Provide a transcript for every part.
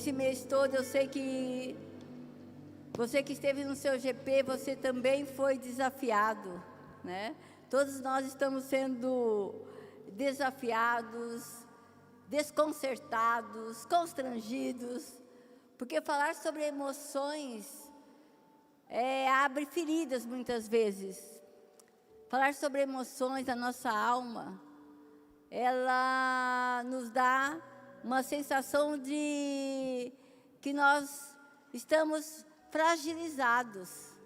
Esse mês todo eu sei que você que esteve no seu GP, você também foi desafiado, né? Todos nós estamos sendo desafiados, desconcertados, constrangidos, porque falar sobre emoções abre feridas muitas vezes. Falar sobre emoções da nossa alma, ela nos dá uma sensação de que nós estamos fragilizados.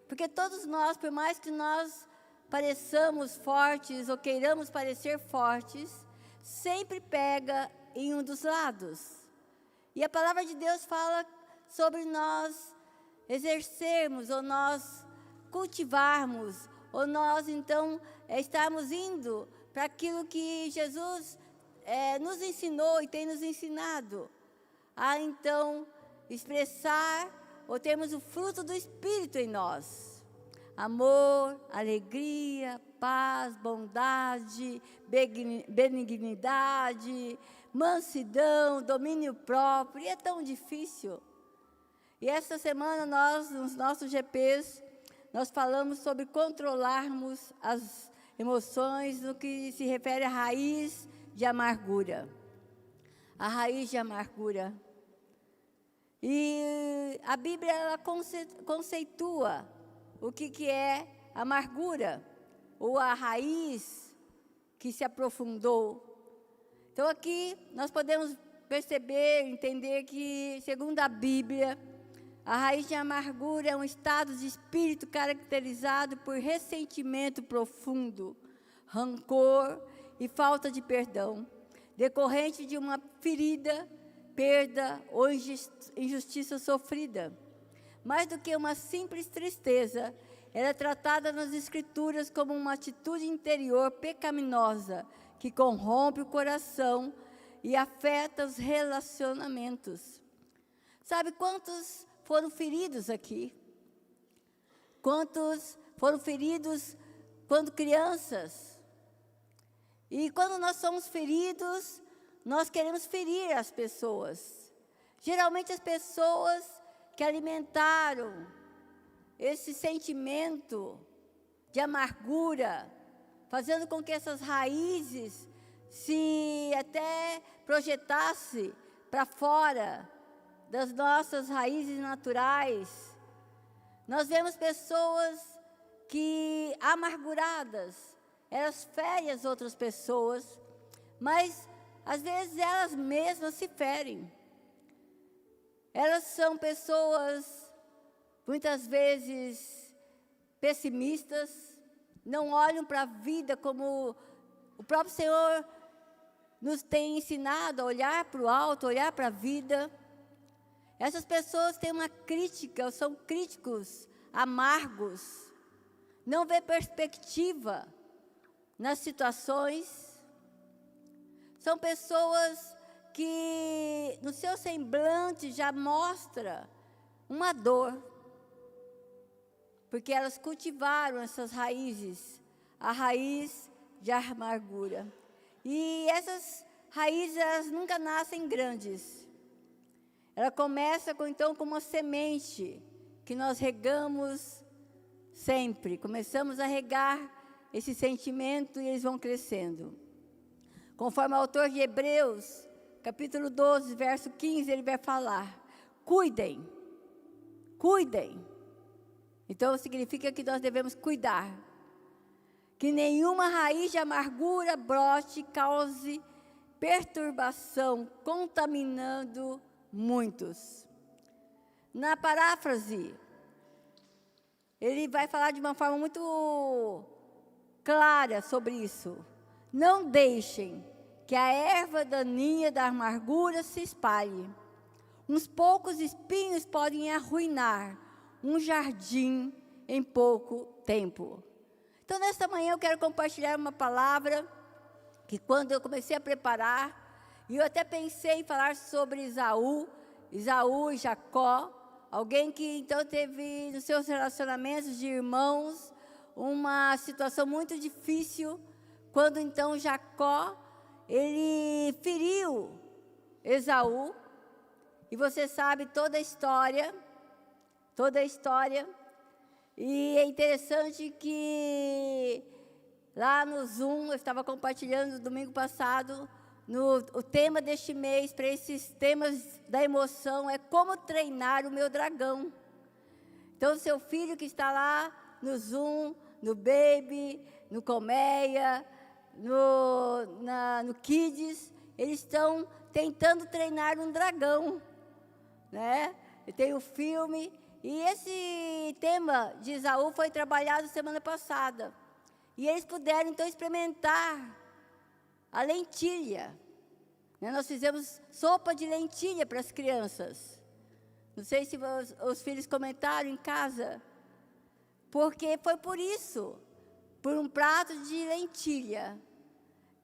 Porque todos nós, por mais que nós pareçamos fortes ou queiramos parecer fortes, sempre pega em um dos lados. E a palavra de Deus fala sobre nós exercermos, ou nós cultivarmos, ou nós então estarmos indo para aquilo que Jesus nos ensinou e tem nos ensinado, a então expressar ou termos o fruto do Espírito em nós. Amor, alegria, paz, bondade, benignidade, mansidão, domínio próprio, e é tão difícil. E essa semana nós, nos nossos GPs, nós falamos sobre controlarmos as emoções no que se refere à raiz de amargura. A raiz de amargura. E a Bíblia, ela conceitua o que é amargura, ou a raiz que se aprofundou. Então aqui nós podemos perceber, entender que, segundo a Bíblia, a raiz de amargura é um estado de espírito caracterizado por ressentimento profundo, rancor e falta de perdão, decorrente de uma ferida, perda ou injustiça sofrida. Mais do que uma simples tristeza, ela é tratada nas Escrituras como uma atitude interior pecaminosa que corrompe o coração e afeta os relacionamentos. Sabe quantos foram feridos aqui? Quantos foram feridos quando crianças? E quando nós somos feridos, nós queremos ferir as pessoas. Geralmente as pessoas que alimentaram esse sentimento de amargura, fazendo com que essas raízes se até projetasse para fora das nossas raízes naturais. Nós vemos pessoas que, amarguradas, elas ferem as outras pessoas, mas às vezes elas mesmas se ferem. Elas são pessoas, muitas vezes, pessimistas, não olham para a vida como o próprio Senhor nos tem ensinado a olhar para o alto, olhar para a vida. Essas pessoas têm uma crítica, são críticos, amargos, não vê perspectiva nas situações. São pessoas que no seu semblante já mostra uma dor, porque elas cultivaram essas raízes, a raiz de amargura. E essas raízes, elas nunca nascem grandes. Ela começa então com uma semente que nós regamos sempre. Começamos a regar esse sentimento e eles vão crescendo. Conforme o autor de Hebreus, capítulo 12, verso 15, ele vai falar: cuidem, cuidem. Então significa que nós devemos cuidar. Que nenhuma raiz de amargura brote e cause perturbação, contaminando muitos. Na paráfrase, ele vai falar de uma forma muito clara sobre isso. Não deixem que a erva daninha da amargura se espalhe. Uns poucos espinhos podem arruinar um jardim em pouco tempo. Então, nesta manhã eu quero compartilhar uma palavra que quando eu comecei a preparar, e eu até pensei em falar sobre Esaú e Jacó, alguém que então teve nos seus relacionamentos de irmãos uma situação muito difícil, quando então Jacó, ele feriu Esaú, e você sabe toda a história, e é interessante que lá no Zoom, eu estava compartilhando no domingo passado, o tema deste mês, para esses temas da emoção, é como treinar o meu dragão. Então, seu filho que está lá no Zoom, no Baby, no Colmeia, no Kids, eles estão tentando treinar um dragão, né? Tem o filme, e esse tema de Esaú foi trabalhado semana passada. E eles puderam, então, experimentar a lentilha. Né? Nós fizemos sopa de lentilha para as crianças. Não sei se os filhos comentaram em casa. Porque foi por isso, por um prato de lentilha,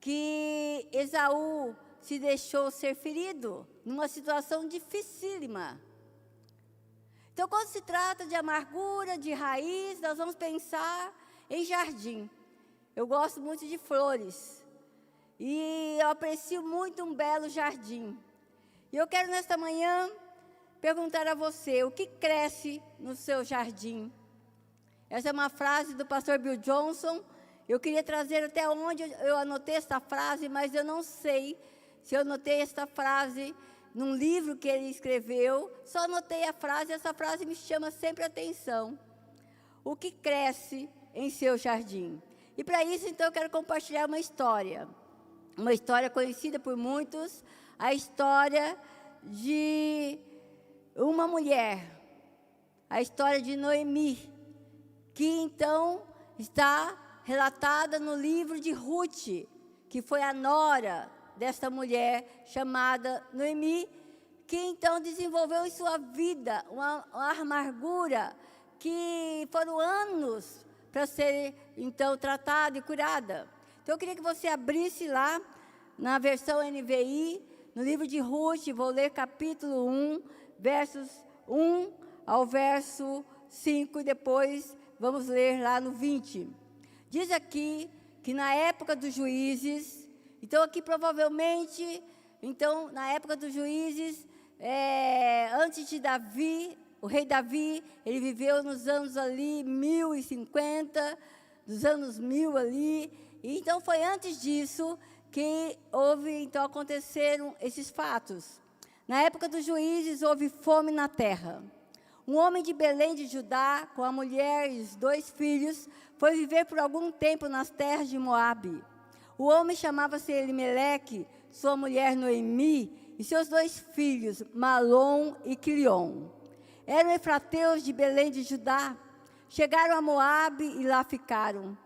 que Esaú se deixou ser ferido numa situação dificílima. Então, quando se trata de amargura, de raiz, nós vamos pensar em jardim. Eu gosto muito de flores. E eu aprecio muito um belo jardim. E eu quero, nesta manhã, perguntar a você, o que cresce no seu jardim? Essa é uma frase do pastor Bill Johnson. Eu queria trazer até onde eu anotei esta frase, mas eu não sei se eu anotei esta frase num livro que ele escreveu. Só anotei a frase, essa frase me chama sempre a atenção. O que cresce em seu jardim? E para isso, então, eu quero compartilhar uma história conhecida por muitos, a história de uma mulher, a história de Noemi, que então está relatada no livro de Ruth, que foi a nora desta mulher chamada Noemi, que então desenvolveu em sua vida uma amargura que foram anos para ser então tratada e curada. Então eu queria que você abrisse lá na versão NVI, no livro de Ruth, vou ler capítulo 1, versos 1 ao verso 5, e depois vamos ler lá no 20. Diz aqui que na época dos juízes, então aqui provavelmente, então na época dos juízes, antes de Davi, o rei Davi, ele viveu nos anos ali 1050, dos anos 1000 ali, e então foi antes disso que então aconteceram esses fatos. Na época dos juízes houve fome na terra. Um homem de Belém de Judá, com a mulher e os 2 filhos, foi viver por algum tempo nas terras de Moabe. O homem chamava-se Elimeleque, sua mulher Noemi, e seus 2 filhos, Malom e Quilion. Eram efrateus de Belém de Judá. Chegaram a Moabe e lá ficaram.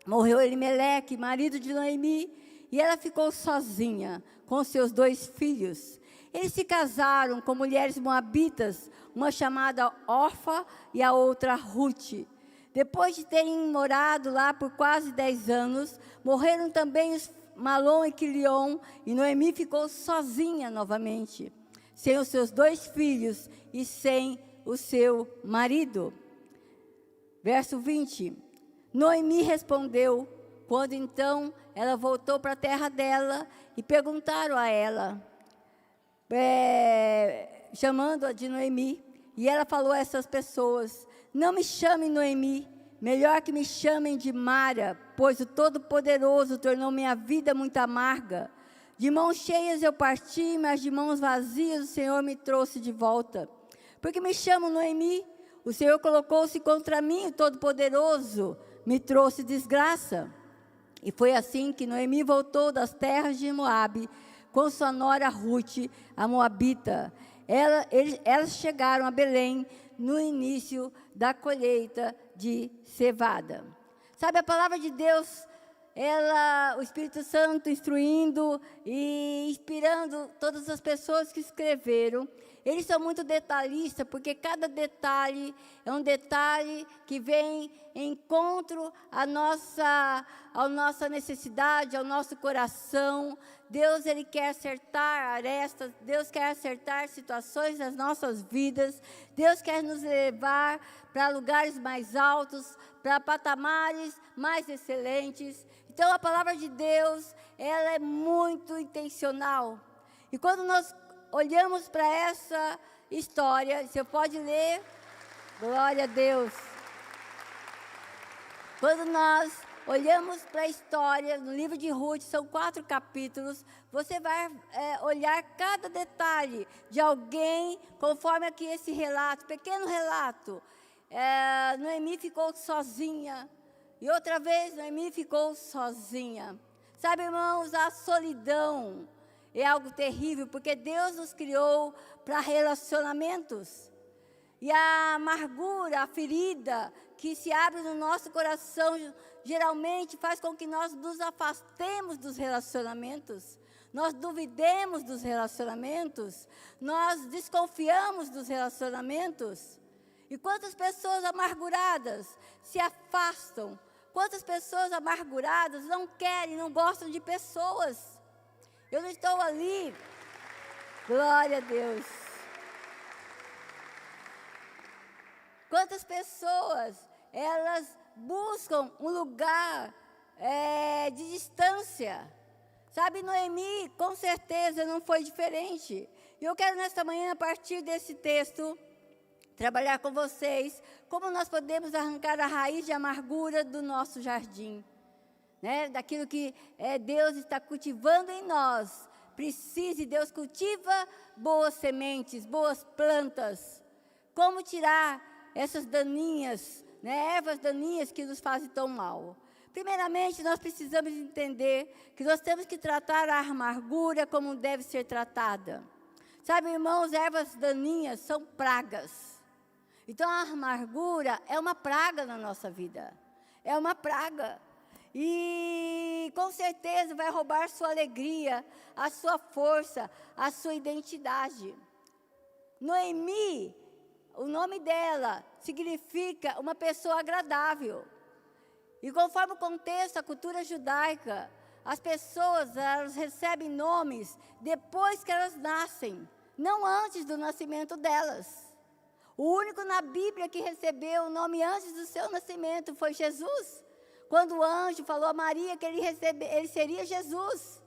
Morreu Elimeleque, marido de Noemi, e ela ficou sozinha com seus 2 filhos. Eles se casaram com mulheres moabitas, uma chamada Orfa e a outra Ruth. Depois de terem morado lá por quase 10 anos, morreram também os Malom e Quilion, e Noemi ficou sozinha novamente, sem os seus 2 filhos e sem o seu marido. Verso 20. Noemi respondeu, quando então ela voltou para a terra dela, e perguntaram a ela, chamando-a de Noemi, e ela falou a essas pessoas, não me chamem Noemi, melhor que me chamem de Mara, pois o Todo-Poderoso tornou minha vida muito amarga. De mãos cheias eu parti, mas de mãos vazias o Senhor me trouxe de volta. Porque me chamam Noemi, o Senhor colocou-se contra mim, o Todo-Poderoso me trouxe desgraça. E foi assim que Noemi voltou das terras de Moabe, com sua nora Ruth, a Moabita. Elas chegaram a Belém no início da colheita de cevada. Sabe, a palavra de Deus, o Espírito Santo instruindo e inspirando todas as pessoas que escreveram, eles são muito detalhistas, porque cada detalhe é um detalhe que vem em encontro à nossa necessidade, ao nosso coração. Deus, Ele quer acertar arestas, Deus quer acertar situações das nossas vidas, Deus quer nos levar para lugares mais altos, para patamares mais excelentes. Então, a palavra de Deus, ela é muito intencional. E quando nós olhamos para essa história, você pode ler, glória a Deus. Quando nós olhamos para a história, no livro de Ruth, são 4 capítulos, você vai olhar cada detalhe de alguém, conforme aqui esse relato, pequeno relato. Noemi ficou sozinha, e outra vez Noemi ficou sozinha. Sabe, irmãos, a solidão é algo terrível, porque Deus nos criou para relacionamentos. E a amargura, a ferida que se abre no nosso coração, geralmente faz com que nós nos afastemos dos relacionamentos, nós duvidemos dos relacionamentos, nós desconfiamos dos relacionamentos. E quantas pessoas amarguradas se afastam, quantas pessoas amarguradas não querem, não gostam de pessoas. Eu não estou ali, glória a Deus. Quantas pessoas, elas buscam um lugar de distância. Sabe, Noemi, com certeza, não foi diferente. E eu quero, nesta manhã, a partir desse texto, trabalhar com vocês, como nós podemos arrancar a raiz de amargura do nosso jardim. Né? Daquilo que Deus está cultivando em nós. Deus cultiva boas sementes, boas plantas. Como tirar essas daninhas, né, ervas daninhas que nos fazem tão mal? Primeiramente, nós precisamos entender que nós temos que tratar a amargura como deve ser tratada. Sabe, irmãos, ervas daninhas são pragas. Então, a amargura é uma praga na nossa vida. É uma praga. E, com certeza, vai roubar sua alegria, a sua força, a sua identidade. Noemi, o nome dela significa uma pessoa agradável. E conforme o contexto, a cultura judaica, as pessoas, elas recebem nomes depois que elas nascem, não antes do nascimento delas. O único na Bíblia que recebeu o nome antes do seu nascimento foi Jesus. Quando o anjo falou a Maria que ele seria Jesus.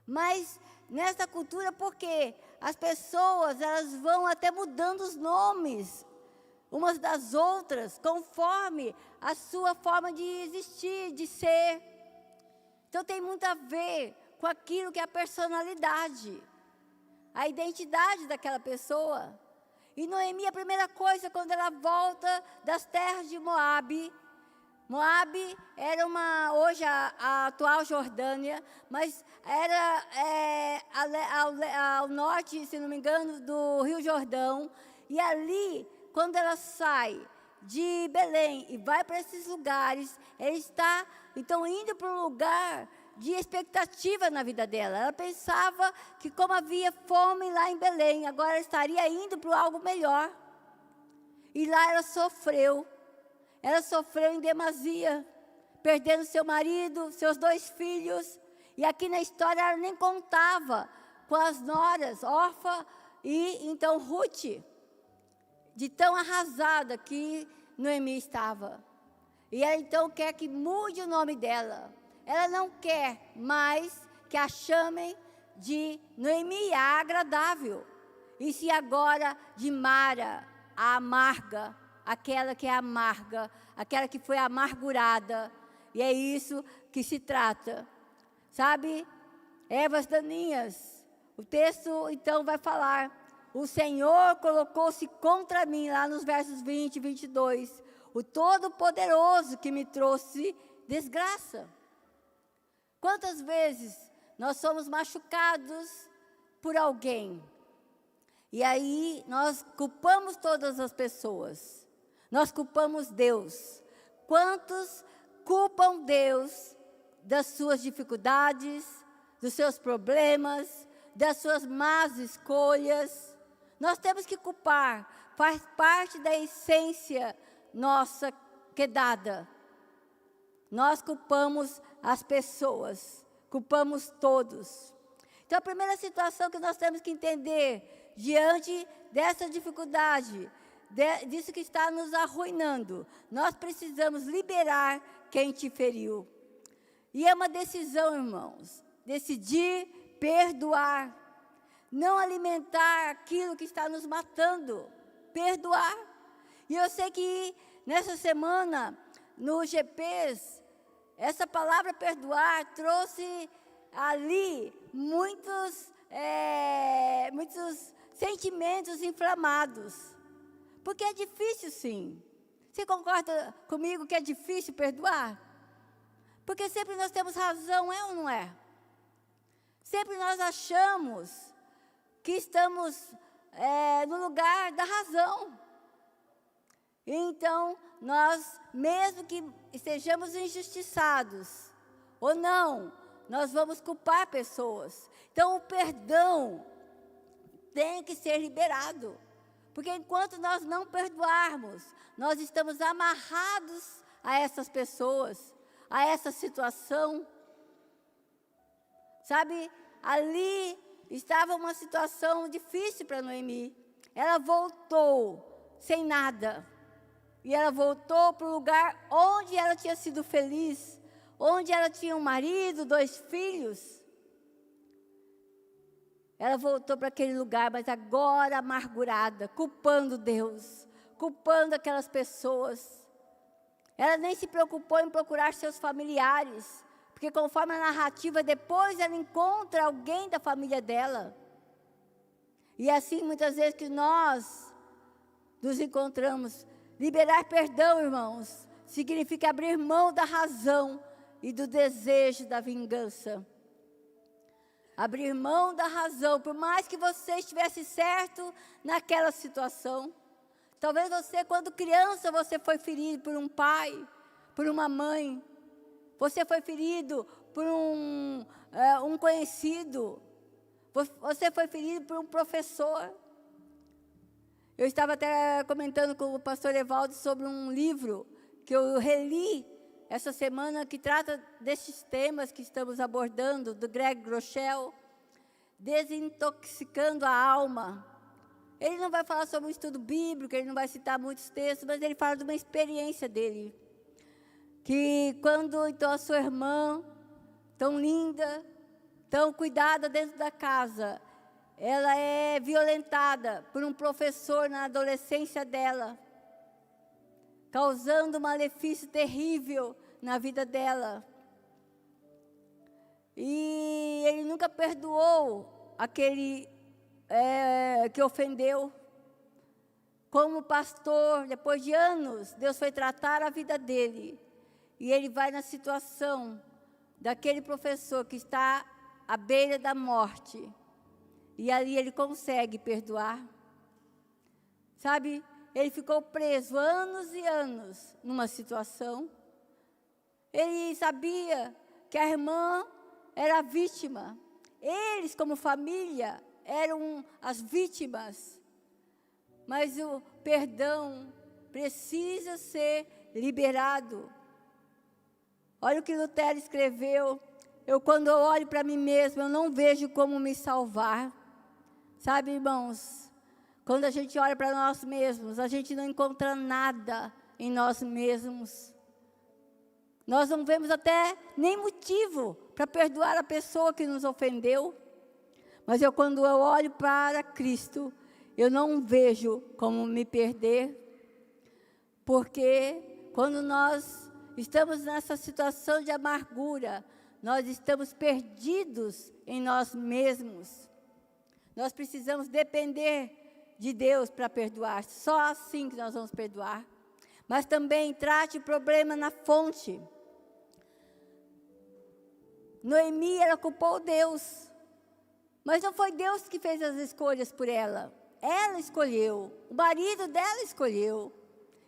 Mas nessa cultura, por quê? As pessoas, elas vão até mudando os nomes umas das outras, conforme a sua forma de existir, de ser. Então tem muito a ver com aquilo que é a personalidade, a identidade daquela pessoa. E Noemi, a primeira coisa, quando ela volta das terras de Moabe, Moabe era hoje a atual Jordânia, mas era ao norte, se não me engano, do Rio Jordão. E ali, quando ela sai de Belém e vai para esses lugares, ela está, então, indo para um lugar de expectativa na vida dela. Ela pensava que, como havia fome lá em Belém, agora ela estaria indo para algo melhor. E lá ela sofreu. Ela sofreu em demasia, perdendo seu marido, seus 2 filhos. E aqui na história ela nem contava com as noras, Orfa e então Ruth, de tão arrasada que Noemi estava. E ela então quer que mude o nome dela. Ela não quer mais que a chamem de Noemi, a agradável. E se agora de Mara, a amarga, aquela que é amarga, aquela que foi amargurada. E é isso que se trata. Sabe? Ervas daninhas. O texto, então, vai falar: o Senhor colocou-se contra mim, lá nos versos 20 e 22. O Todo-Poderoso que me trouxe desgraça. Quantas vezes nós somos machucados por alguém? E aí nós culpamos todas as pessoas. Nós culpamos Deus. Quantos culpam Deus das suas dificuldades, dos seus problemas, das suas más escolhas? Nós temos que culpar. Faz parte da essência nossa quedada. Nós culpamos as pessoas. Culpamos todos. Então, a primeira situação que nós temos que entender, diante dessa dificuldade, disso que está nos arruinando, nós precisamos liberar quem te feriu. E é uma decisão, irmãos, decidir perdoar. não alimentar aquilo que está nos matando, perdoar. E eu sei que nessa semana, no GPs, essa palavra perdoar trouxe ali muitos sentimentos inflamados. Porque é difícil, sim. Você concorda comigo que é difícil perdoar? Porque sempre nós temos razão, é ou não é? Sempre nós achamos que estamos no lugar da razão. Então, nós, mesmo que estejamos injustiçados, ou não, nós vamos culpar pessoas. Então, o perdão tem que ser liberado. Porque enquanto nós não perdoarmos, nós estamos amarrados a essas pessoas, a essa situação. Sabe, ali estava uma situação difícil para Noemi. Ela voltou sem nada. E ela voltou para o lugar onde ela tinha sido feliz, onde ela tinha um marido, 2 filhos. Ela voltou para aquele lugar, mas agora amargurada, culpando Deus, culpando aquelas pessoas. Ela nem se preocupou em procurar seus familiares, porque conforme a narrativa, depois ela encontra alguém da família dela. E assim, muitas vezes que nós nos encontramos. Liberar perdão, irmãos, significa abrir mão da razão e do desejo da vingança. Abrir mão da razão, por mais que você estivesse certo naquela situação. Talvez você, quando criança, você foi ferido por um pai, por uma mãe. Você foi ferido por um conhecido. Você foi ferido por um professor. Eu estava até comentando com o pastor Evaldo sobre um livro que eu reli essa semana, que trata desses temas que estamos abordando, do Greg Groeschel, Desintoxicando a Alma. Ele não vai falar sobre um estudo bíblico, ele não vai citar muitos textos, mas ele fala de uma experiência dele. Que quando então a sua irmã, tão linda, tão cuidada dentro da casa, ela é violentada por um professor na adolescência dela, causando um malefício terrível na vida dela. E ele nunca perdoou aquele que ofendeu. Como pastor, depois de anos, Deus foi tratar a vida dele. E ele vai na situação daquele professor que está à beira da morte. E ali ele consegue perdoar. Sabe, ele ficou preso anos e anos numa situação. Ele sabia que a irmã era a vítima. Eles, como família, eram as vítimas. Mas o perdão precisa ser liberado. Olha o que Lutero escreveu. Quando eu olho para mim mesmo, eu não vejo como me salvar. Sabe, irmãos, quando a gente olha para nós mesmos, a gente não encontra nada em nós mesmos. Nós não vemos até nem motivo para perdoar a pessoa que nos ofendeu. Mas quando eu olho para Cristo, eu não vejo como me perder. Porque quando nós estamos nessa situação de amargura, nós estamos perdidos em nós mesmos. Nós precisamos depender de Deus para perdoar. Só assim que nós vamos perdoar. Mas também trate o problema na fonte. Noemi, ela culpou Deus. Mas não foi Deus que fez as escolhas por ela. Ela escolheu. O marido dela escolheu.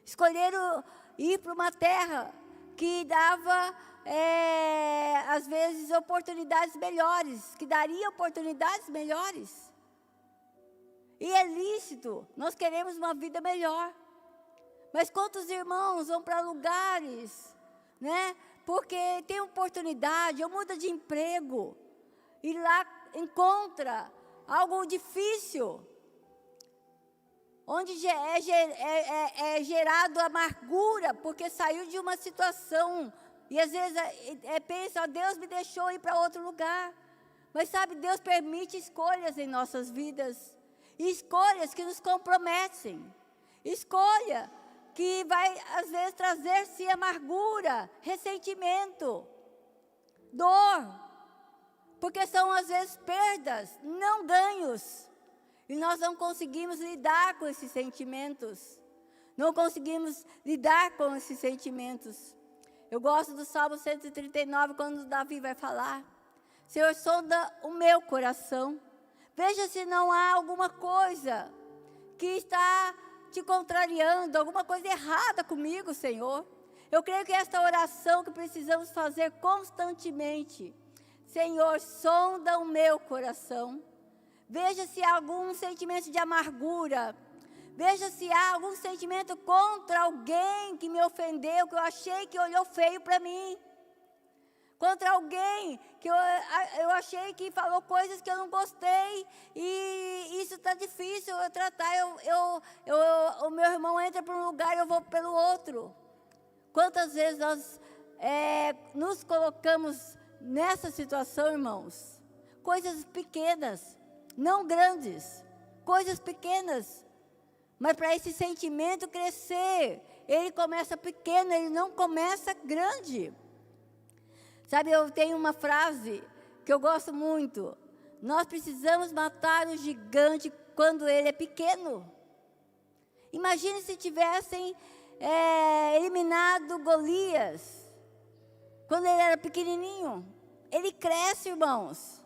Escolheram ir para uma terra que dava, às vezes, oportunidades melhores. Que daria oportunidades melhores. E é lícito, nós queremos uma vida melhor. Mas quantos irmãos vão para lugares, né? Porque tem oportunidade, ou muda de emprego, e lá encontra algo difícil, onde é gerado amargura, porque saiu de uma situação, e às vezes pensa, Deus me deixou ir para outro lugar. Mas sabe, Deus permite escolhas em nossas vidas. Escolhas que nos comprometem. Escolha que vai, às vezes, trazer-se amargura, ressentimento, dor. Porque são, às vezes, perdas, não ganhos. E nós não conseguimos lidar com esses sentimentos. Não conseguimos lidar com esses sentimentos. Eu gosto do Salmo 139, quando Davi vai falar: Senhor, sonda o meu coração. Veja se não há alguma coisa que está te contrariando, alguma coisa errada comigo, Senhor. Eu creio que esta oração que precisamos fazer constantemente. Senhor, sonda o meu coração. Veja se há algum sentimento de amargura. Veja se há algum sentimento contra alguém que me ofendeu, que eu achei que olhou feio para mim. Contra alguém que eu achei que falou coisas que eu não gostei. E isso está difícil eu tratar. O meu irmão entra por um lugar e eu vou pelo outro. Quantas vezes nós nos colocamos nessa situação, irmãos? Coisas pequenas, não grandes. Coisas pequenas. Mas para esse sentimento crescer, ele começa pequeno, ele não começa grande. Sabe, eu tenho uma frase que eu gosto muito. Nós precisamos matar o gigante quando ele é pequeno. Imagine se tivessem eliminado Golias quando ele era pequenininho. Ele cresce, irmãos.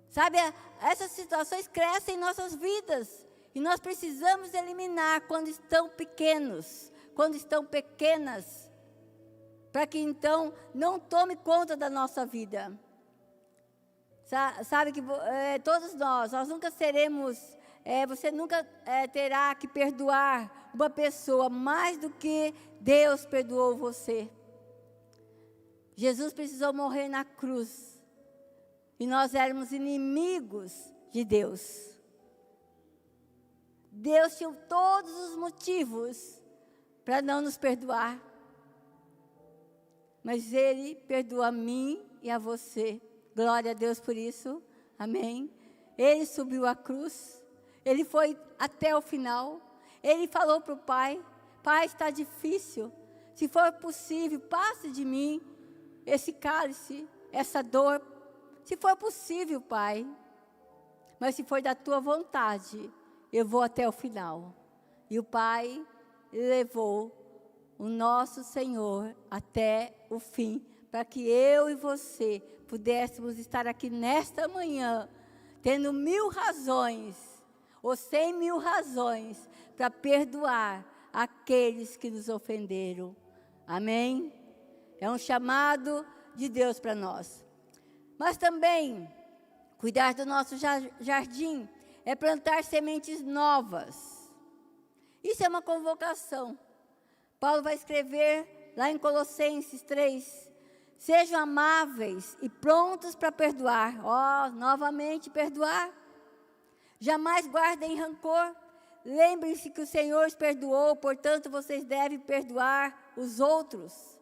Sabe, essas situações crescem em nossas vidas. E nós precisamos eliminar quando estão pequenos, quando estão pequenas, para que então não tome conta da nossa vida. Sabe que todos nós nunca seremos, você nunca terá que perdoar uma pessoa mais do que Deus perdoou você. Jesus precisou morrer na cruz, e nós éramos inimigos de Deus. Deus tinha todos os motivos para não nos perdoar. Mas Ele perdoa a mim e a você. Glória a Deus por isso. Amém. Ele subiu a cruz. Ele foi até o final. Ele falou para o Pai: Pai, está difícil. Se for possível, passe de mim esse cálice, essa dor. Se for possível, Pai. Mas se for da Tua vontade, eu vou até o final. E o Pai levou o nosso Senhor até o fim, para que eu e você pudéssemos estar aqui nesta manhã, tendo 1000 razões, ou 100.000 razões, para perdoar aqueles que nos ofenderam. Amém? É um chamado de Deus para nós. Mas também, cuidar do nosso jardim é plantar sementes novas. Isso é uma convocação. Paulo vai escrever lá em Colossenses 3: sejam amáveis e prontos para perdoar. Novamente perdoar. Jamais guardem rancor. Lembrem-se que o Senhor os perdoou, portanto vocês devem perdoar os outros.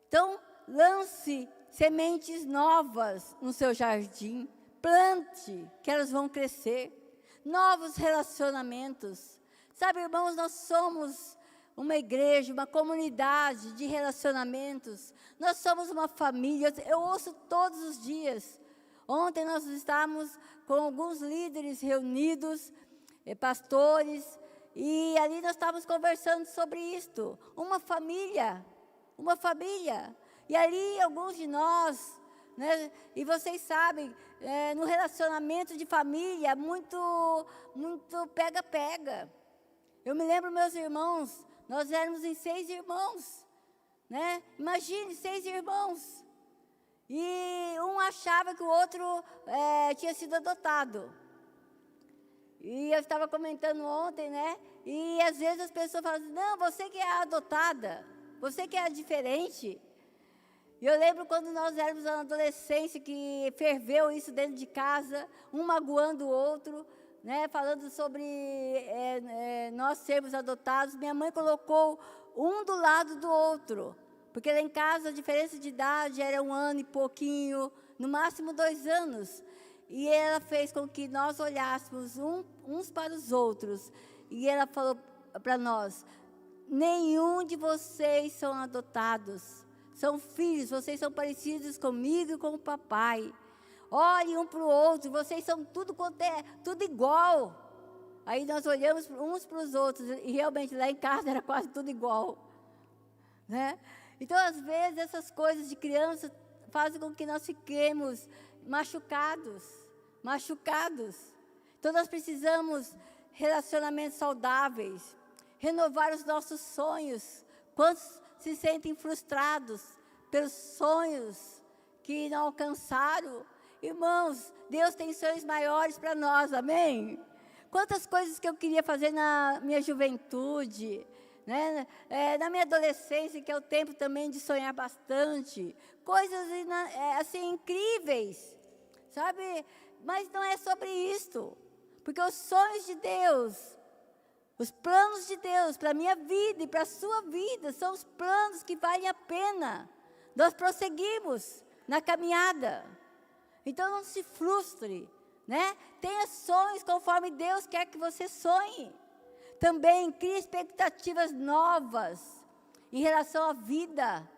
Então, lance sementes novas no seu jardim. Plante, que elas vão crescer. Novos relacionamentos. Sabe, irmãos, nós somos uma igreja, uma comunidade de relacionamentos. Nós somos uma família. Eu ouço todos os dias. Ontem nós estávamos com alguns líderes reunidos, pastores, e ali nós estávamos conversando sobre isto. Uma família. E ali alguns de nós, né, e vocês sabem, no relacionamento de família, muito pega-pega. Eu me lembro, meus irmãos, nós éramos em 6 irmãos, né? Imagine, 6 irmãos. E um achava que o outro tinha sido adotado. E eu estava comentando ontem, né? E às vezes as pessoas falam assim: não, você que é a adotada, você que é a diferente. E eu lembro quando nós éramos na adolescência, que ferveu isso dentro de casa, um magoando o outro, né, falando sobre nós sermos adotados. Minha mãe colocou um do lado do outro, porque lá em casa a diferença de idade era 1 ano e pouquinho, no máximo 2 anos. E ela fez com que nós olhássemos uns para os outros. E ela falou para nós: nenhum de vocês são adotados, são filhos, vocês são parecidos comigo e com o papai. Olhem um para o outro, vocês são tudo igual. Aí nós olhamos uns para os outros, e realmente lá em casa era quase tudo igual, né? Então, às vezes, essas coisas de criança fazem com que nós fiquemos machucados. Então, nós precisamos relacionamentos saudáveis, renovar os nossos sonhos. Quantos se sentem frustrados pelos sonhos que não alcançaram? Irmãos, Deus tem sonhos maiores para nós, amém? Quantas coisas que eu queria fazer na minha juventude, né? Na minha adolescência, que é o tempo também de sonhar bastante. Coisas assim incríveis, sabe? Mas não é sobre isto. Porque os sonhos de Deus, os planos de Deus para a minha vida e para a sua vida, são os planos que valem a pena nós prosseguirmos na caminhada. Então não se frustre, né? Tenha sonhos conforme Deus quer que você sonhe. Também crie expectativas novas em relação à vida.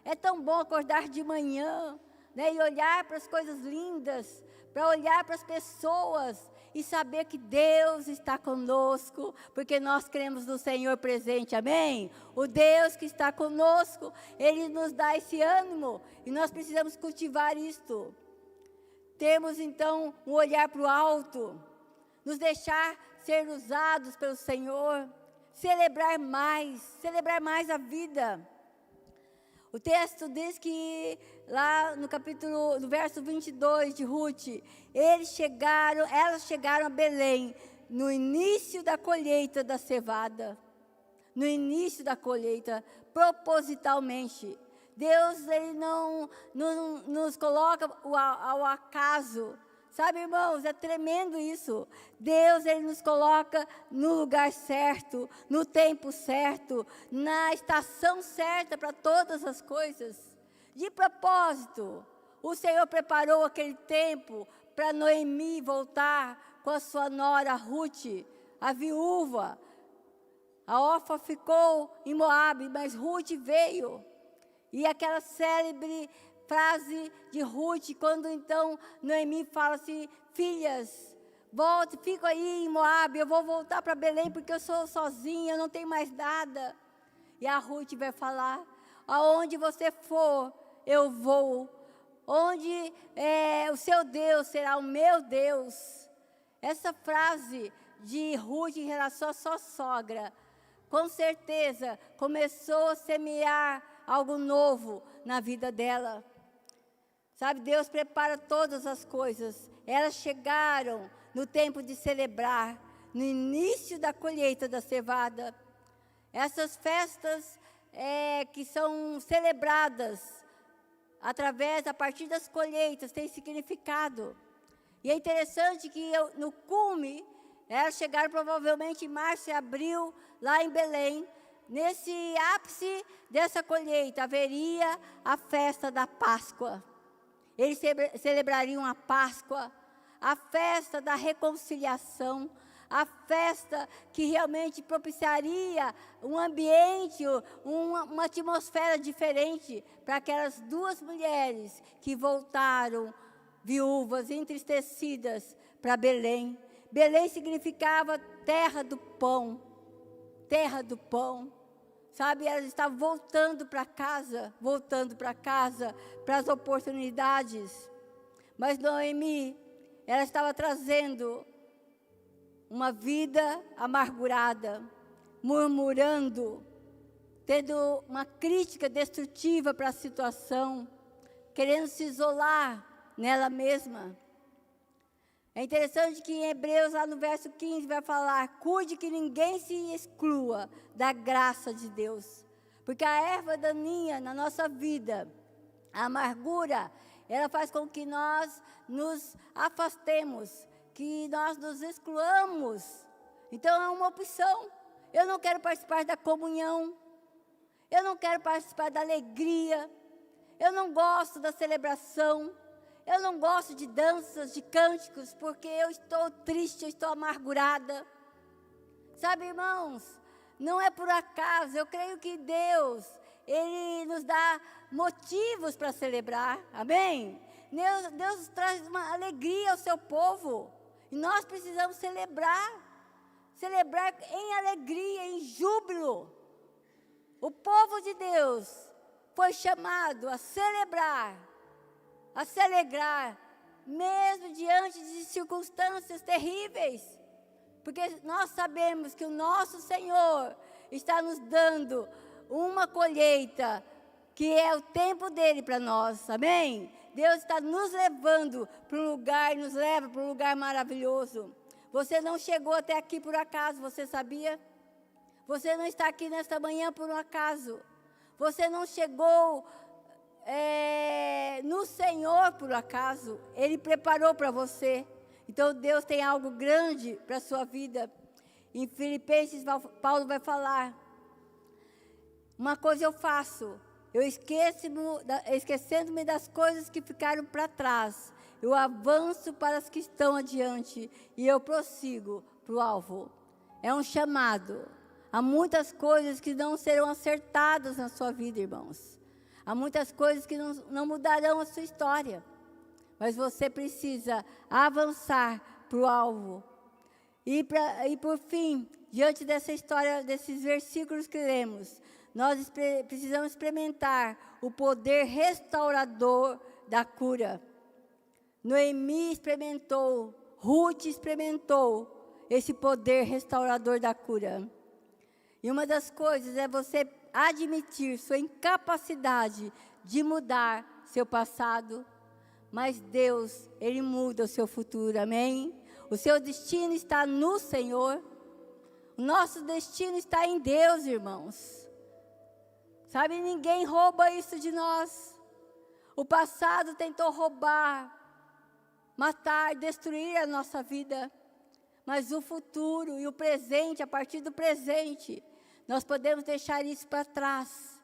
É tão bom acordar de manhã, né, e olhar para as coisas lindas, para olhar para as pessoas e saber que Deus está conosco, porque nós cremos no Senhor presente, amém? O Deus que está conosco, Ele nos dá esse ânimo e nós precisamos cultivar isto. Temos então um olhar para o alto, nos deixar ser usados pelo Senhor, celebrar mais a vida. O texto diz que lá no verso 22 de Ruth, elas chegaram a Belém no início da colheita da cevada. No início da colheita, propositalmente. Deus, Ele não nos coloca ao acaso. Sabe, irmãos, é tremendo isso. Deus, Ele nos coloca no lugar certo, no tempo certo, na estação certa para todas as coisas. De propósito, o Senhor preparou aquele tempo para Noemi voltar com a sua nora Ruth, a viúva. A órfã ficou em Moabe, mas Ruth veio. E aquela célebre frase de Ruth, quando então Noemi fala assim: filhas, volte, fico aí em Moabe, eu vou voltar para Belém porque eu sou sozinha, eu não tenho mais nada. E a Ruth vai falar: aonde você for, eu vou. Onde o seu Deus será o meu Deus. Essa frase de Ruth em relação à sua sogra, com certeza começou a semear algo novo na vida dela. Sabe, Deus prepara todas as coisas. Elas chegaram no tempo de celebrar, no início da colheita da cevada. Essas festas que são celebradas a partir das colheitas, têm significado. E é interessante que no cume, elas chegaram provavelmente em março e abril, lá em Belém. Nesse ápice dessa colheita, haveria a festa da Páscoa. Eles celebrariam a Páscoa, a festa da reconciliação, a festa que realmente propiciaria um ambiente, uma atmosfera diferente para aquelas 2 mulheres que voltaram viúvas, entristecidas, para Belém. Belém significava terra do pão. Terra do pão. Sabe, elas estavam voltando para casa, para as oportunidades. Mas Noemi, ela estava trazendo uma vida amargurada, murmurando, tendo uma crítica destrutiva para a situação, querendo se isolar nela mesma. É interessante que em Hebreus, lá no verso 15, vai falar: cuide que ninguém se exclua da graça de Deus. Porque a erva daninha na nossa vida, a amargura, ela faz com que nós nos afastemos, que nós nos excluamos. Então é uma opção. Eu não quero participar da comunhão. Eu não quero participar da alegria. Eu não gosto da celebração. eu não gosto de danças, de cânticos, porque eu estou triste, eu estou amargurada. Sabe, irmãos, não é por acaso, eu creio que Deus, Ele nos dá motivos para celebrar, amém? Deus traz uma alegria ao seu povo, e nós precisamos celebrar em alegria, em júbilo. O povo de Deus foi chamado a celebrar, a se alegrar, mesmo diante de circunstâncias terríveis, porque nós sabemos que o nosso Senhor está nos dando uma colheita, que é o tempo dele para nós, amém? Deus está nos levando para um lugar, nos leva para um lugar maravilhoso. Você não chegou até aqui por acaso, você sabia? Você não está aqui nesta manhã por um acaso. Você não chegou no Senhor por acaso. Ele preparou para você. Então Deus tem algo grande para a sua vida. Em Filipenses, Paulo vai falar: uma coisa eu faço, eu esquecendo-me das coisas que ficaram para trás, eu avanço para as que estão adiante e eu prossigo para o alvo. É um chamado. Há muitas coisas que não serão acertadas na sua vida, irmãos. Há muitas coisas que não mudarão a sua história. Mas você precisa avançar para o alvo. E por fim, diante dessa história, desses versículos que lemos, nós precisamos experimentar o poder restaurador da cura. Noemi experimentou, Ruth experimentou esse poder restaurador da cura. E uma das coisas é você admitir sua incapacidade de mudar seu passado, mas Deus, Ele muda o seu futuro, amém? O seu destino está no Senhor. O nosso destino está em Deus, irmãos. Sabe, ninguém rouba isso de nós. O passado tentou roubar, matar, destruir a nossa vida. Mas o futuro e o presente, a partir do presente, nós podemos deixar isso para trás.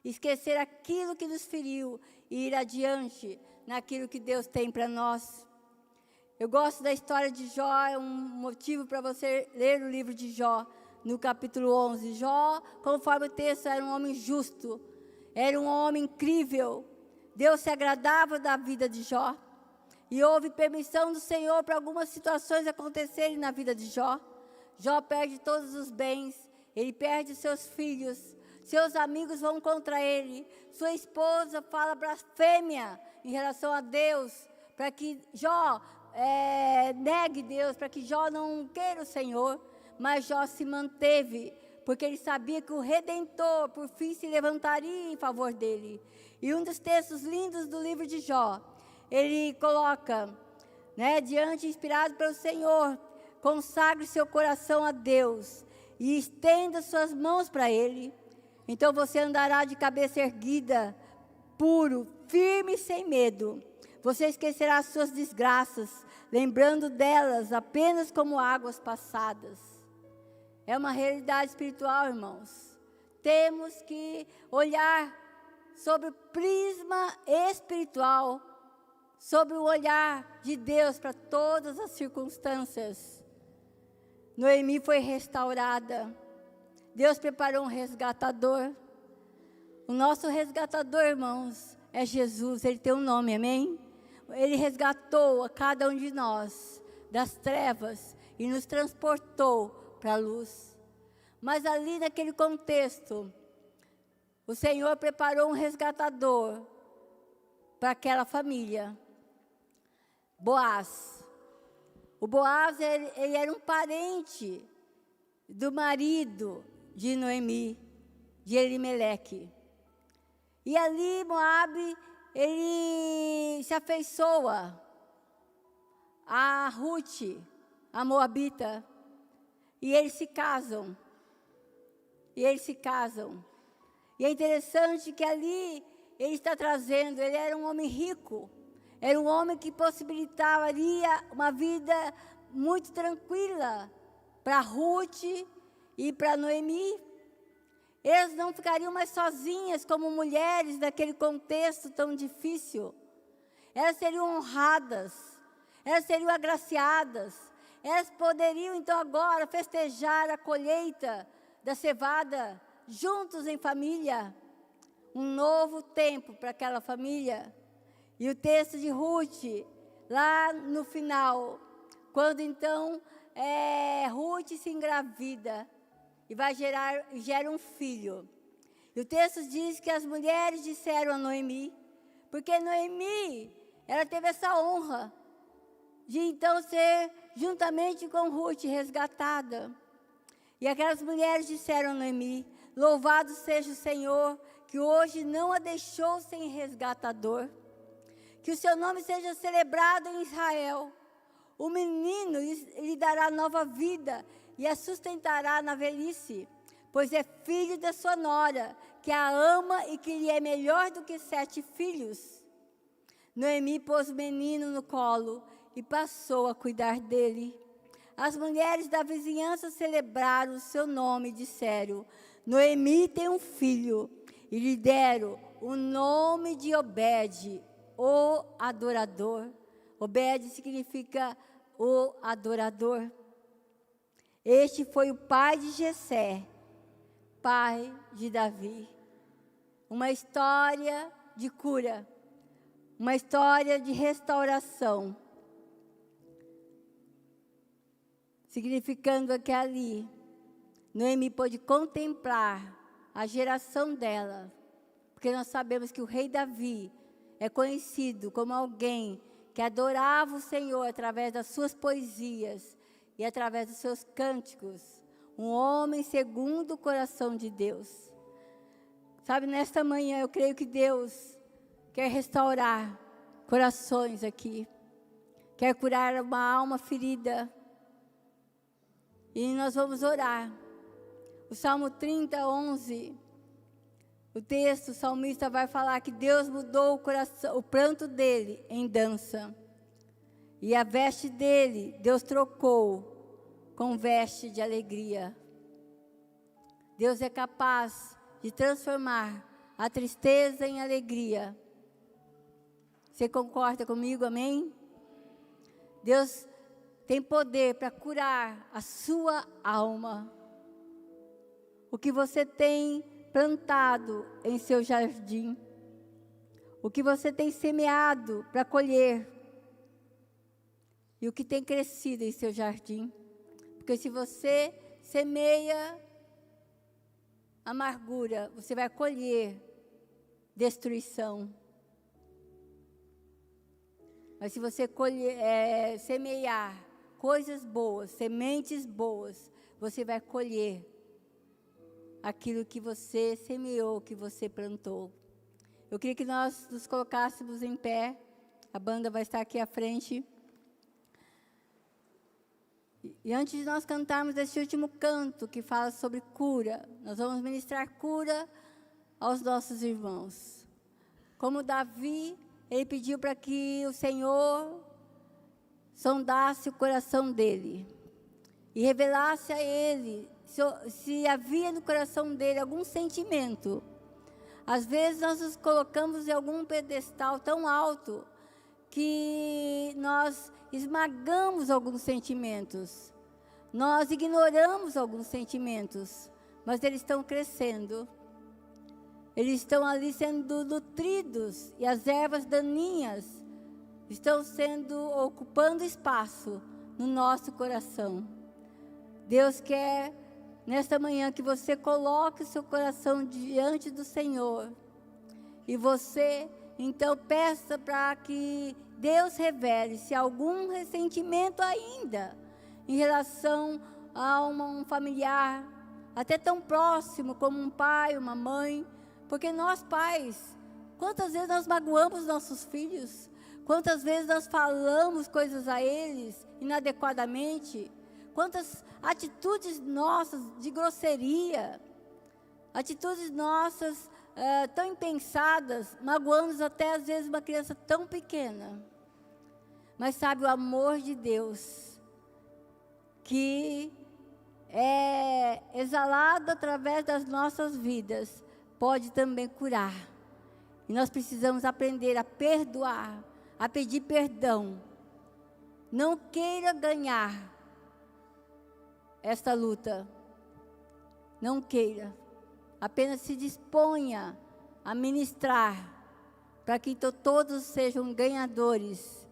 Esquecer aquilo que nos feriu e ir adiante naquilo que Deus tem para nós. Eu gosto da história de Jó, é um motivo para você ler o livro de Jó, no capítulo 11. Jó, conforme o texto, era um homem justo, era um homem incrível. Deus se agradava da vida de Jó. E houve permissão do Senhor para algumas situações acontecerem na vida de Jó. Jó perde todos os bens, ele perde seus filhos, seus amigos vão contra ele, sua esposa fala blasfêmia em relação a Deus, para que Jó negue Deus, para que Jó não queira o Senhor. Mas Jó se manteve, porque ele sabia que o Redentor, por fim, se levantaria em favor dele. E um dos textos lindos do livro de Jó, ele coloca, diante, inspirado pelo Senhor: consagre seu coração a Deus e estenda suas mãos para Ele. Então você andará de cabeça erguida, puro, firme e sem medo. Você esquecerá as suas desgraças, lembrando delas apenas como águas passadas. É uma realidade espiritual, irmãos. Temos que olhar sobre o prisma espiritual, sobre o olhar de Deus para todas as circunstâncias. Noemi foi restaurada. Deus preparou um resgatador. O nosso resgatador, irmãos, é Jesus. Ele tem um nome, amém? Ele resgatou a cada um de nós das trevas e nos transportou para a luz. Mas ali naquele contexto, o Senhor preparou um resgatador para aquela família. Boaz. O Boaz, ele era um parente do marido de Noemi, de Elimeleque. E ali Moabe, ele se afeiçoa a Ruth, a Moabita, e eles se casam. E é interessante que ali ele está trazendo, ele era um homem rico, era um homem que possibilitaria uma vida muito tranquila para Ruth e para Noemi. Eles não ficariam mais sozinhas como mulheres naquele contexto tão difícil. elas seriam honradas, elas seriam agraciadas, elas poderiam então agora festejar a colheita da cevada juntos em família, um novo tempo para aquela família. E o texto de Ruth, lá no final, quando então Ruth se engravida e gera um filho. E o texto diz que as mulheres disseram a Noemi, porque Noemi, ela teve essa honra de então ser, juntamente com Ruth, resgatada. E aquelas mulheres disseram a Noemi, louvado seja o Senhor, que hoje não a deixou sem resgatador. Que o seu nome seja celebrado em Israel. O menino lhe dará nova vida e a sustentará na velhice, pois é filho da sua nora, que a ama e que lhe é melhor do que 7 filhos. Noemi pôs o menino no colo e passou a cuidar dele. As mulheres da vizinhança celebraram o seu nome e disseram, Noemi tem um filho, e lhe deram o nome de Obed, o adorador. Obed significa o adorador. Este foi o pai de Jessé, pai de Davi. Uma história de cura, uma história de restauração. Significando que ali, Noemi pôde contemplar a geração dela, porque nós sabemos que o rei Davi é conhecido como alguém que adorava o Senhor através das suas poesias e através dos seus cânticos, um homem segundo o coração de Deus. Sabe, nesta manhã eu creio que Deus quer restaurar corações aqui, quer curar uma alma ferida, e nós vamos orar. O Salmo 30, 11, o texto, o salmista vai falar que Deus mudou o coração, o pranto dele em dança. E a veste dele, Deus trocou com veste de alegria. Deus é capaz de transformar a tristeza em alegria. Você concorda comigo, amém? Deus tem poder para curar a sua alma. O que você tem plantado em seu jardim, o que você tem semeado para colher, e o que tem crescido em seu jardim. Porque se você semeia amargura, você vai colher destruição. Mas se você semear coisas boas, sementes boas, você vai colher aquilo que você semeou, que você plantou. Eu queria que nós nos colocássemos em pé. A banda vai estar aqui à frente. E antes de nós cantarmos esse último canto que fala sobre cura, nós vamos ministrar cura aos nossos irmãos. Como Davi, ele pediu para que o Senhor sondasse o coração dele e revelasse a ele se havia no coração dele algum sentimento. Às vezes nós nos colocamos em algum pedestal tão alto que nós esmagamos alguns sentimentos. Nós ignoramos alguns sentimentos, mas eles estão crescendo. Eles estão ali sendo nutridos e as ervas daninhas estão ocupando espaço no nosso coração. Deus quer, nesta manhã, que você coloque o seu coração diante do Senhor. E você, então, peça para que Deus revele se há algum ressentimento ainda em relação a um familiar, até tão próximo como um pai, uma mãe. Porque nós, pais, quantas vezes nós magoamos nossos filhos? Quantas vezes nós falamos coisas a eles inadequadamente? Quantas atitudes nossas de grosseria, atitudes nossas tão impensadas, magoamos até às vezes uma criança tão pequena. Mas sabe, o amor de Deus, que é exalado através das nossas vidas, pode também curar. E nós precisamos aprender a perdoar, a pedir perdão. Não queira ganhar esta luta. Não queira. Apenas se disponha a ministrar, para que todos sejam ganhadores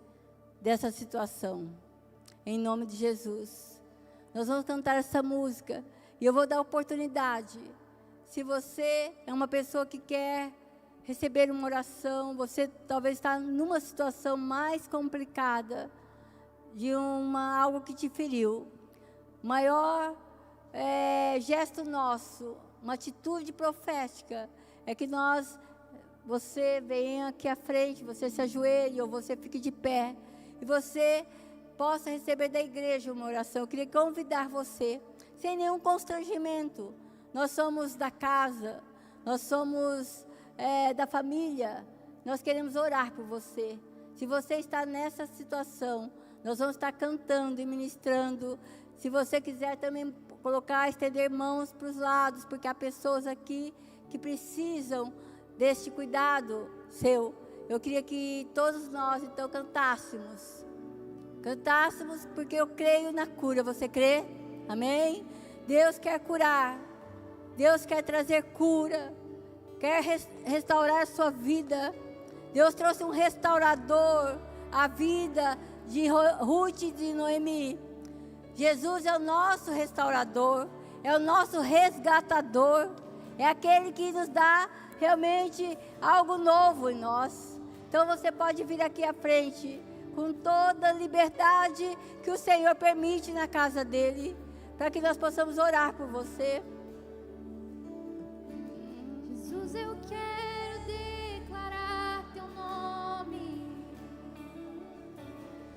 dessa situação. Em nome de Jesus. Nós vamos cantar essa música e eu vou dar oportunidade. Se você é uma pessoa que quer receber uma oração, você talvez está numa situação mais complicada, de algo que te feriu. O maior gesto nosso, uma atitude profética, é que você venha aqui à frente, você se ajoelhe ou você fique de pé, e você possa receber da igreja uma oração. Eu queria convidar você, sem nenhum constrangimento. Nós somos da casa, nós somos da família, nós queremos orar por você. Se você está nessa situação, nós vamos estar cantando e ministrando. Se você quiser também estender mãos para os lados, porque há pessoas aqui que precisam deste cuidado seu. Eu queria que todos nós, então, cantássemos. Cantássemos, porque eu creio na cura. Você crê? Amém? Deus quer curar. Deus quer trazer cura. Quer restaurar a sua vida. Deus trouxe um restaurador à vida de Ruth e de Noemi. Jesus é o nosso restaurador. É o nosso resgatador. É aquele que nos dá realmente algo novo em nós. Então você pode vir aqui à frente com toda a liberdade que o Senhor permite na casa dele, para que nós possamos orar por você. Jesus, eu quero declarar teu nome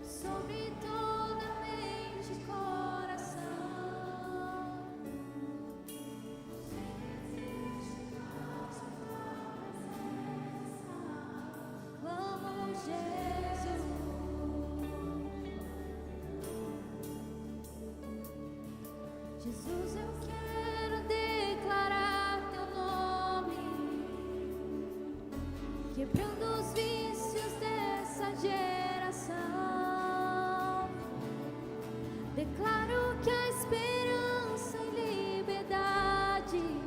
sobre toda mente e coração. Clamo Jesus. Jesus, eu quero declarar teu nome, quebrando os vícios dessa geração. Declaro que há esperança e liberdade.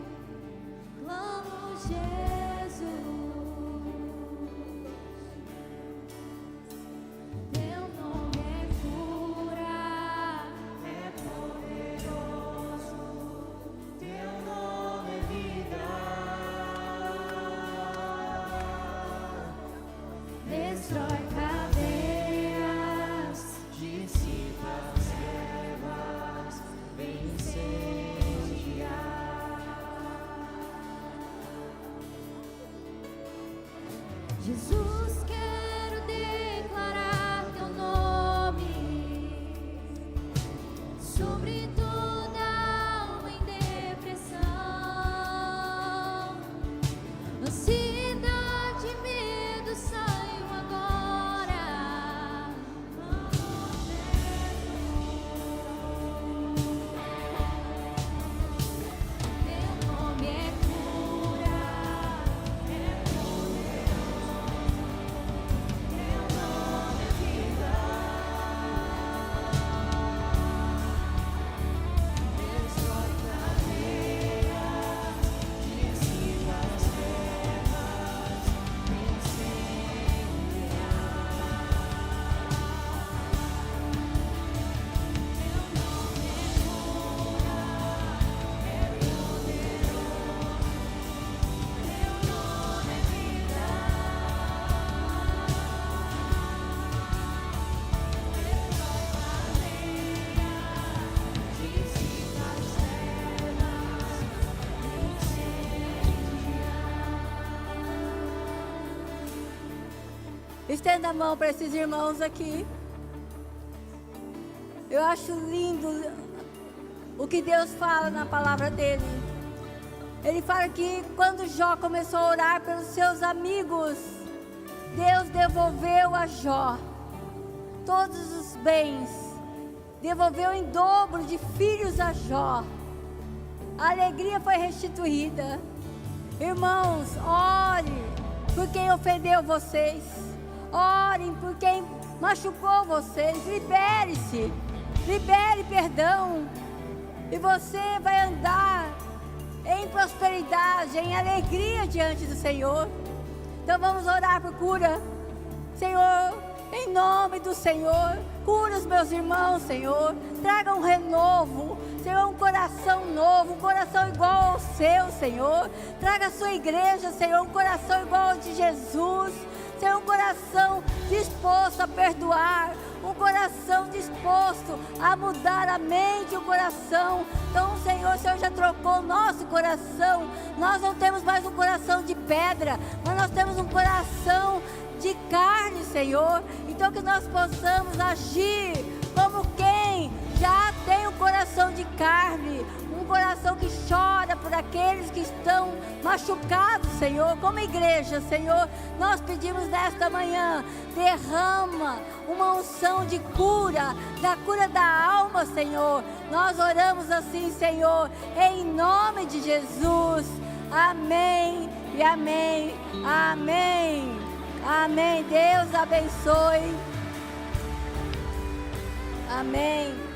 Clamo Jesus. Teu nome é cura, é poderoso. Teu nome é vida. Destrói cadeias, dissipa as trevas, vem incendiar. Jesus, quero declarar teu nome sobre toda alma em depressão, ansiedade e medo saiam agora. Teu nome é cura, é poderoso. Teu nome é vida. Destrói cadeias, dissipa as trevas, vem incendiar. Teu nome é cura, é poderoso. Teu nome é vida. Destrói cadeias, dissipa as trevas, vem incendiar. Estenda a mão para esses irmãos aqui. Eu acho lindo o que Deus fala na palavra dele. Ele fala que quando Jó começou a orar pelos seus amigos, Deus devolveu a Jó todos os bens, devolveu em dobro de filhos a Jó. A alegria foi restituída. Irmãos, ore por quem ofendeu vocês. Orem por quem machucou vocês. Libere-se. Libere perdão. E você vai andar em prosperidade, em alegria diante do Senhor. Então vamos orar por cura. Senhor, em nome do Senhor, cura os meus irmãos, Senhor. Traga um renovo, Senhor, um coração novo, um coração igual ao seu, Senhor. Traga a sua igreja, Senhor, um coração igual ao de Jesus. Senhor, um coração disposto a perdoar, um coração disposto a mudar a mente e o coração. Então, Senhor, o Senhor já trocou o nosso coração. Nós não temos mais um coração de pedra, mas nós temos um coração de carne, Senhor. Então que nós possamos agir como quem já tem um coração de carne, um coração que chora por aqueles que estão machucados, Senhor. Como igreja, Senhor, nós pedimos nesta manhã, derrama uma unção de cura, da cura da alma, Senhor. Nós oramos assim, Senhor, em nome de Jesus. Amém e amém. Amém. Amém. Deus abençoe. Amém.